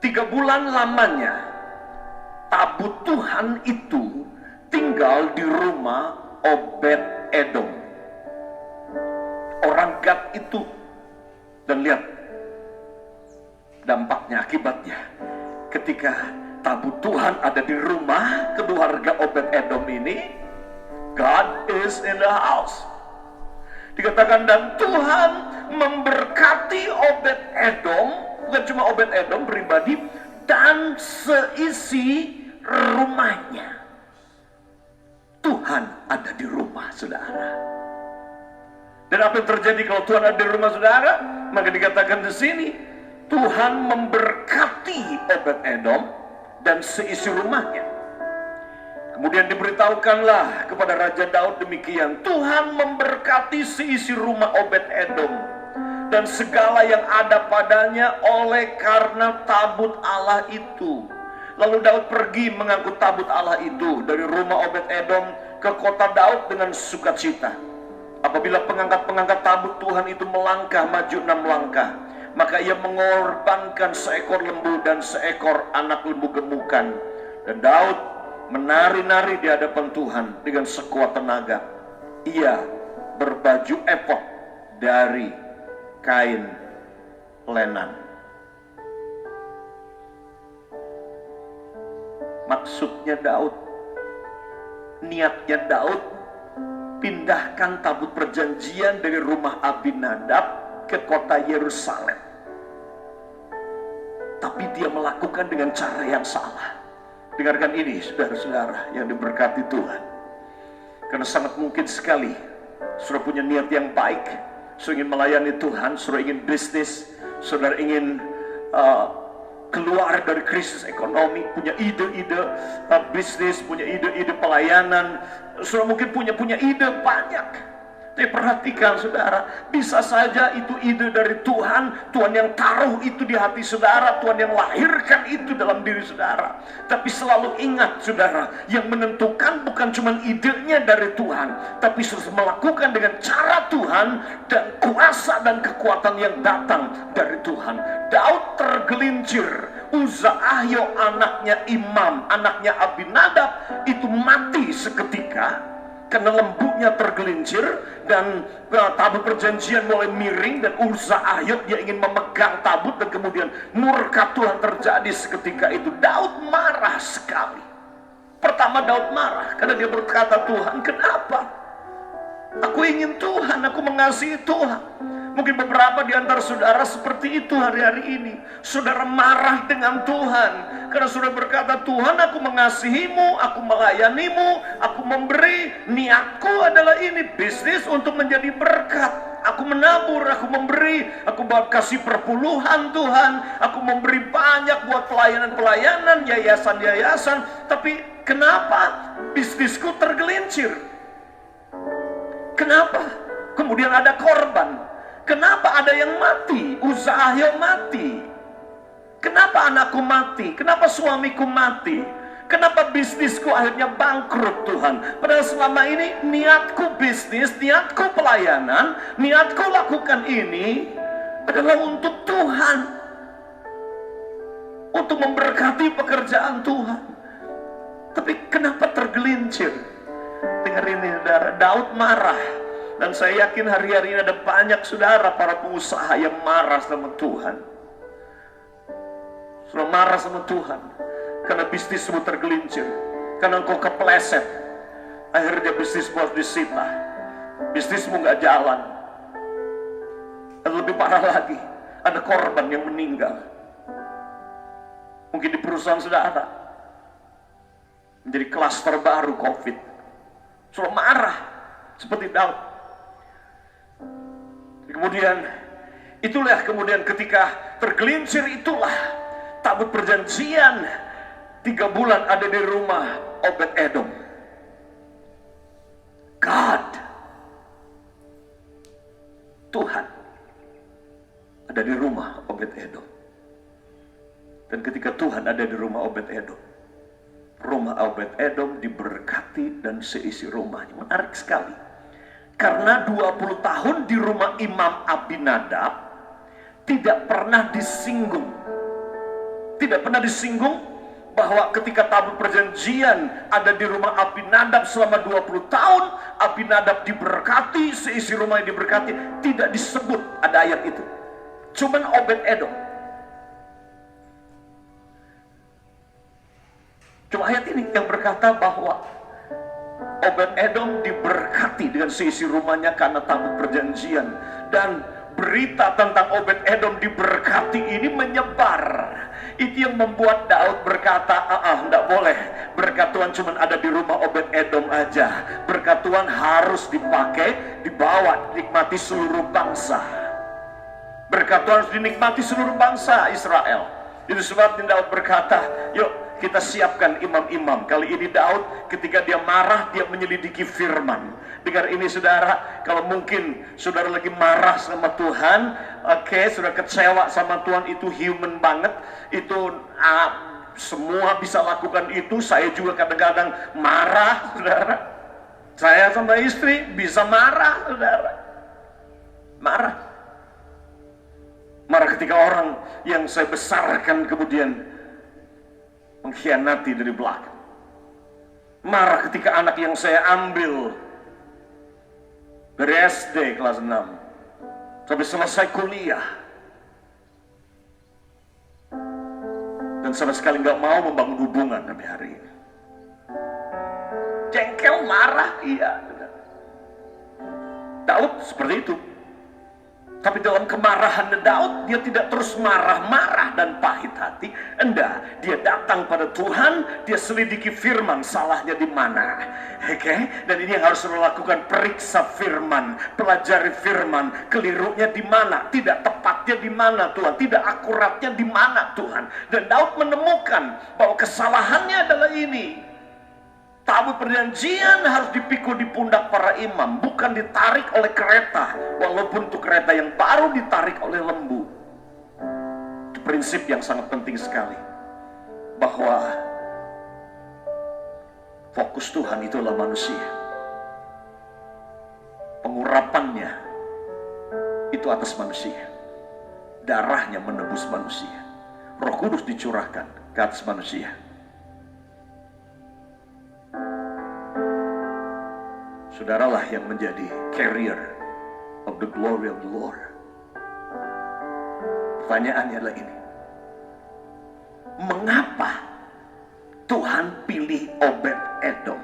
3 bulan lamanya tabut Tuhan itu tinggal di rumah Obed-Edom, orang Gad itu. Dan lihat dampaknya, akibatnya, ketika tabut Tuhan ada di rumah keluarga Obed-Edom ini, God is in the house. Dikatakan dan Tuhan memberkati Obed-Edom, bukan cuma Obed-Edom pribadi, dan seisi rumahnya. Tuhan ada di rumah saudara. Dan apa yang terjadi kalau Tuhan ada di rumah saudara? Maka dikatakan di sini, Tuhan memberkati Obed-Edom dan seisi rumahnya. Kemudian diberitahukanlah kepada Raja Daud demikian, Tuhan memberkati seisi rumah Obed-Edom dan segala yang ada padanya oleh karena tabut Allah itu. Lalu Daud pergi mengangkut tabut Allah itu dari rumah Obed-Edom ke kota Daud dengan sukacita. Apabila pengangkat-pengangkat tabut Tuhan itu melangkah maju 6 langkah, maka ia mengorbankan seekor lembu dan seekor anak lembu gemukan. Dan Daud menari-nari di hadapan Tuhan dengan sekuat tenaga. Ia berbaju efod dari kain lenan. Maksudnya Daud, niatnya Daud, pindahkan tabut perjanjian dari rumah Abinadab ke kota Yerusalem. Tapi dia melakukan dengan cara yang salah. Dengarkan ini saudara-saudara yang diberkati Tuhan. Karena sangat mungkin sekali saudara punya niat yang baik, saudara ingin melayani Tuhan, saudara ingin bisnis, saudara ingin keluar dari krisis ekonomi, punya ide-ide bisnis, punya ide-ide pelayanan, saudara mungkin punya ide banyak. Tapi perhatikan saudara, bisa saja itu ide dari Tuhan, Tuhan yang taruh itu di hati saudara, Tuhan yang lahirkan itu dalam diri saudara. Tapi selalu ingat saudara, yang menentukan bukan cuma idenya dari Tuhan, tapi harus melakukan dengan cara Tuhan dan kuasa dan kekuatan yang datang dari Tuhan. Daud tergelincir, Uzza-Ahyo anaknya Imam, anaknya Abinadab itu mati seketika karena lembunya tergelincir dan tabut perjanjian mulai miring, dan Uzza-Ahyo dia ingin memegang tabut dan kemudian murka Tuhan terjadi seketika itu. Daud marah sekali. Pertama Daud marah karena dia berkata, Tuhan kenapa? Aku ingin Tuhan, aku mengasihi Tuhan. Mungkin beberapa di antara saudara seperti itu hari-hari ini. Saudara marah dengan Tuhan karena saudara berkata, Tuhan aku mengasihimu, aku melayanimu, aku memberi. Niatku adalah ini, bisnis untuk menjadi berkat. Aku menabur, aku memberi, aku kasih perpuluhan Tuhan. Aku memberi banyak buat pelayanan-pelayanan, yayasan-yayasan. Tapi kenapa bisnisku tergelincir? Kenapa? Kemudian ada korban. Kenapa ada yang mati? Uzza-Ahyo mati. Kenapa anakku mati? Kenapa suamiku mati? Kenapa bisnisku akhirnya bangkrut Tuhan? Padahal selama ini niatku bisnis, niatku pelayanan, niatku lakukan ini adalah untuk Tuhan. Untuk memberkati pekerjaan Tuhan. Tapi kenapa tergelincir? Dengar ini saudara, Daud marah. Dan saya yakin hari-hari ini ada banyak saudara para pengusaha yang marah sama Tuhan. Saudara marah sama Tuhan karena bisnismu tergelincir, karena engkau kepleset, akhirnya bisnismu harus disita, bisnismu gak jalan. Dan lebih parah lagi, ada korban yang meninggal. Mungkin di perusahaan saudara menjadi klaster baru COVID. Saudara marah seperti Daud. Kemudian itulah ketika tergelincir, itulah tabut perjanjian 3 bulan ada di rumah Obed-Edom. God, Tuhan ada di rumah Obed-Edom. Dan ketika Tuhan ada di rumah Obed-Edom, rumah Obed-Edom diberkati dan seisi rumahnya. Menarik sekali. Karena 20 tahun di rumah Imam Abinadab tidak pernah disinggung, Tidak pernah disinggung bahwa ketika tabut perjanjian ada di rumah Abinadab selama 20 tahun, Abinadab diberkati, seisi rumahnya diberkati. Tidak disebut ada ayat itu. Cuman Obed-Edom. Cuma ayat ini yang berkata bahwa Obed-Edom diberkati dengan seisi rumahnya karena tabut perjanjian. Dan berita tentang Obed-Edom diberkati ini menyebar. Itu yang membuat Daud berkata, enggak boleh. Berkat Tuhan cuma ada di rumah Obed-Edom aja. Berkat Tuhan harus dipakai, dibawa, dinikmati seluruh bangsa. Berkat Tuhan harus dinikmati seluruh bangsa Israel. Itu sebabnya Daud berkata, yuk kita siapkan imam-imam. Kali ini Daud ketika dia marah, dia menyelidiki firman. Dengar ini saudara, kalau mungkin saudara lagi marah sama Tuhan, saudara kecewa sama Tuhan, itu human banget. Itu semua bisa lakukan itu. Saya juga kadang-kadang marah, saudara. Saya sama istri bisa marah, saudara. Marah. Marah ketika orang yang saya besarkan kemudian mengkhianati dari belakang. Marah ketika anak yang saya ambil dari SD kelas 6 sampai selesai kuliah dan sama sekali nggak mau membangun hubungan sampai hari ini. Jengkel, marah, iya. Daud seperti itu. Tapi dalam kemarahan Daud, dia tidak terus marah-marah dan pahit hati. Enggak, dia datang pada Tuhan, dia selidiki firman, salahnya di mana. Dan ini yang harusเราlakukan, periksa firman, pelajari firman, kelirunya di mana, tidak tepatnya di mana Tuhan, tidak akuratnya di mana Tuhan. Dan Daud menemukan bahwa kesalahannya adalah ini. Tabut perjanjian harus dipikul di pundak para imam, bukan ditarik oleh kereta, walaupun itu kereta yang baru ditarik oleh lembu. Itu prinsip yang sangat penting sekali, bahwa fokus Tuhan itu adalah manusia. Pengurapannya itu atas manusia, darahnya menebus manusia, Roh Kudus dicurahkan ke atas manusia. Saudaralah yang menjadi carrier of the glory of the Lord. Pertanyaannya adalah ini. Mengapa Tuhan pilih Obed-Edom?